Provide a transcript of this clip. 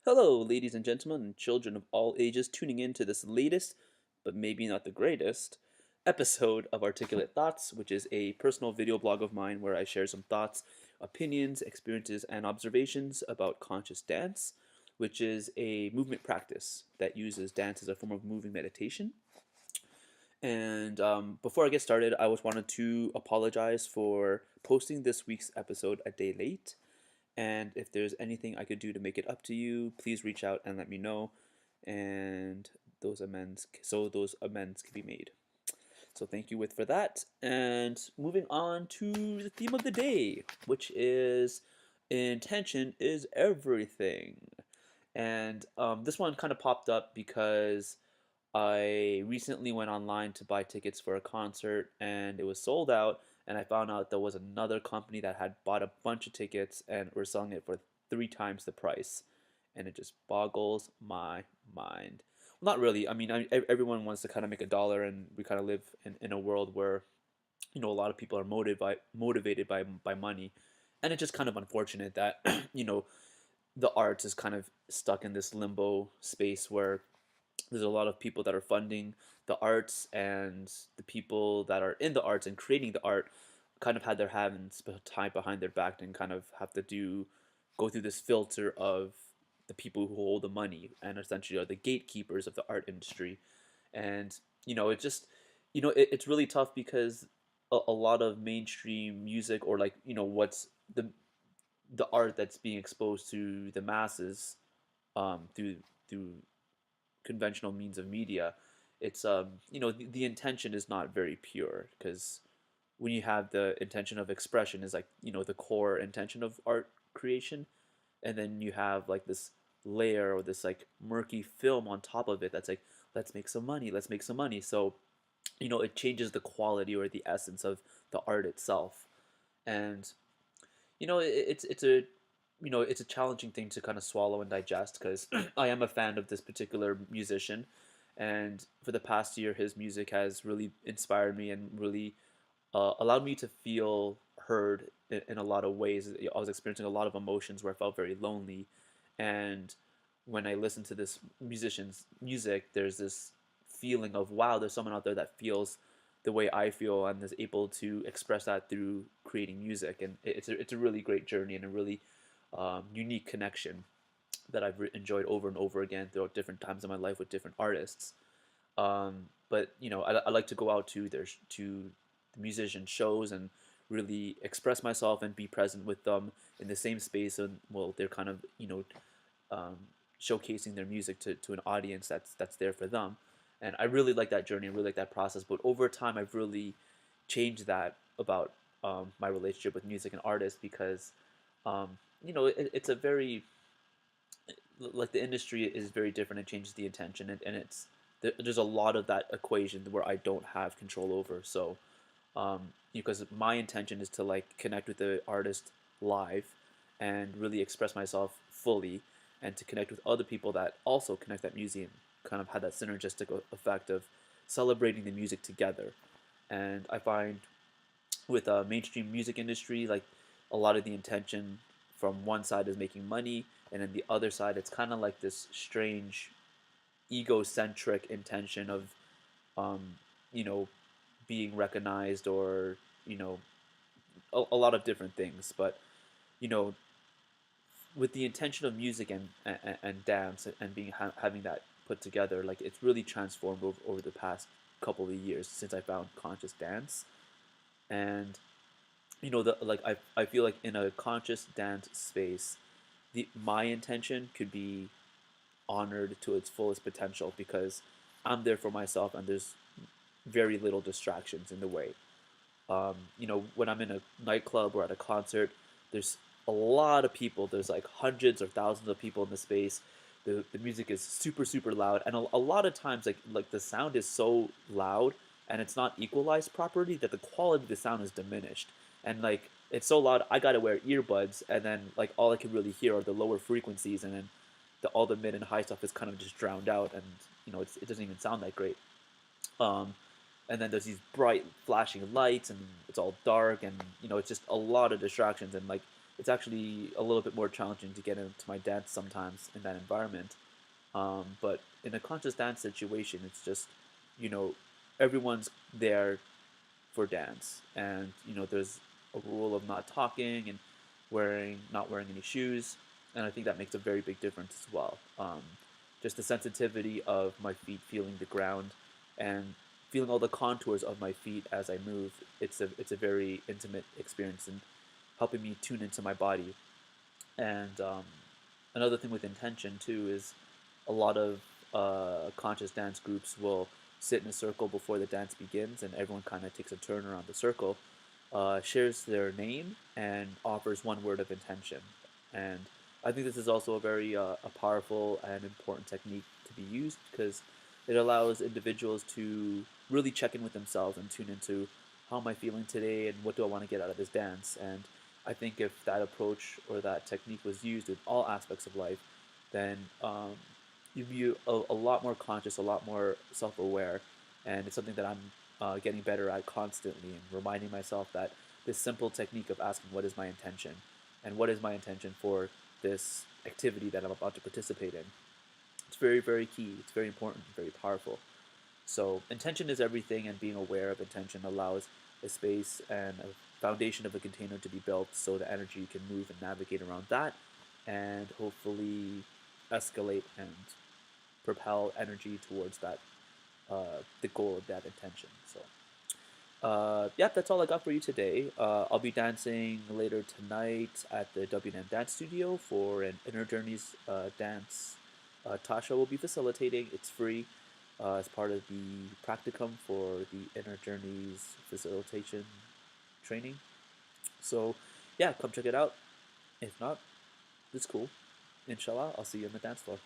Hello, ladies and gentlemen, and children of all ages tuning in to this latest, but maybe not the greatest, episode of Articulate Thoughts, which is a personal video blog of mine where I share some thoughts, opinions, experiences, and observations about conscious dance, which is a movement practice that uses dance as a form of moving meditation. And before I get started, I just wanted to apologize for posting this week's episode a day late. And if there's anything I could do to make it up to you, please reach out and let me know. And those amends can be made. So thank you for that. And moving on to the theme of the day, which is intention is everything. And this one kind of popped up because I recently went online to buy tickets for a concert and it was sold out. And I found out there was another company that had bought a bunch of tickets and were selling it for three times the price. And it just boggles my mind. Well, not really. I mean, everyone wants to kind of make a dollar, and we kind of live in a world where a lot of people are motivated by money, and it's just kind of unfortunate that the arts is kind of stuck in this limbo space where there's a lot of people that are funding the arts, and the people that are in the arts and creating the art kind of had their hands tied behind their back and kind of have to go through this filter of the people who hold the money and essentially are the gatekeepers of the art industry. And it just it's really tough because a lot of mainstream music, or like what's the art that's being exposed to the masses through conventional means of media, it's the intention is not very pure, because when you have the intention of expression is like the core intention of art creation, and then you have like this layer or this like murky film on top of it that's like, let's make some money. So it changes the quality or the essence of the art itself. And it's a challenging thing to kind of swallow and digest, because I am a fan of this particular musician, and for the past year, his music has really inspired me and really allowed me to feel heard in a lot of ways. I was experiencing a lot of emotions where I felt very lonely, and when I listen to this musician's music, there's this feeling of, wow, there's someone out there that feels the way I feel and is able to express that through creating music. And it's a really great journey and a really unique connection that I've enjoyed over and over again throughout different times in my life with different artists. But I like to go out to the musician shows and really express myself and be present with them in the same space. And well, they're kind of um, showcasing their music to an audience that's there for them. And I really like that journey. I really like that process. But over time, I've really changed that about my relationship with music and artists, because um, it's a very, like, the industry is very different. It changes the intention, and there's a lot of that equation where I don't have control over. So because my intention is to like connect with the artist live and really express myself fully, and to connect with other people that also connect that music, and kind of have that synergistic effect of celebrating the music together. And I find with mainstream music industry, like, a lot of the intention from one side is making money, and then the other side, it's kind of like this strange egocentric intention of um, you know being recognized, or you know a lot of different things. But you know with the intention of music and dance, and having that put together, like, it's really transformed over the past couple of years since I found conscious dance. And I feel like in a conscious dance space, the my intention could be honored to its fullest potential, because I'm there for myself and there's very little distractions in the way. When I'm in a nightclub or at a concert, there's a lot of people. There's like hundreds or thousands of people in the space. The music is super super loud, and a lot of times, like the sound is so loud and it's not equalized properly, that the quality of the sound is diminished. And like, it's so loud, I gotta wear earbuds, and then like all I can really hear are the lower frequencies, and then all the mid and high stuff is kind of just drowned out, and it doesn't even sound that great. Um, and then there's these bright flashing lights, and it's all dark, and it's just a lot of distractions. And like, it's actually a little bit more challenging to get into my dance sometimes in that environment. But in a conscious dance situation, it's just, you know, everyone's there for dance, and there's a rule of not talking and not wearing any shoes, and I think that makes a very big difference as well. Just the sensitivity of my feet feeling the ground and feeling all the contours of my feet as I move. It's a very intimate experience and helping me tune into my body. And another thing with intention too is a lot of conscious dance groups will sit in a circle before the dance begins, and everyone kind of takes a turn around the circle, shares their name, and offers one word of intention. And I think this is also a powerful and important technique to be used because it allows individuals to really check in with themselves and tune into how am I feeling today and what do I want to get out of this dance. And I think if that approach or that technique was used in all aspects of life, then you'd be a lot more conscious, a lot more self-aware, and it's something that I'm getting better at constantly and reminding myself that this simple technique of asking what is my intention and what is my intention for this activity that I'm about to participate in. It's very, very key. It's very important, very powerful. So intention is everything, and being aware of intention allows a space and a foundation of a container to be built so the energy can move and navigate around that and hopefully escalate and propel energy towards that the goal of that intention. So yeah, that's all I got for you today. I'll be dancing later tonight at the W&M Dance Studio for an Inner Journeys dance. Tasha will be facilitating. It's free as part of the practicum for the Inner Journeys facilitation training. So yeah, come check it out. If not, it's cool. Inshallah, I'll see you on the dance floor.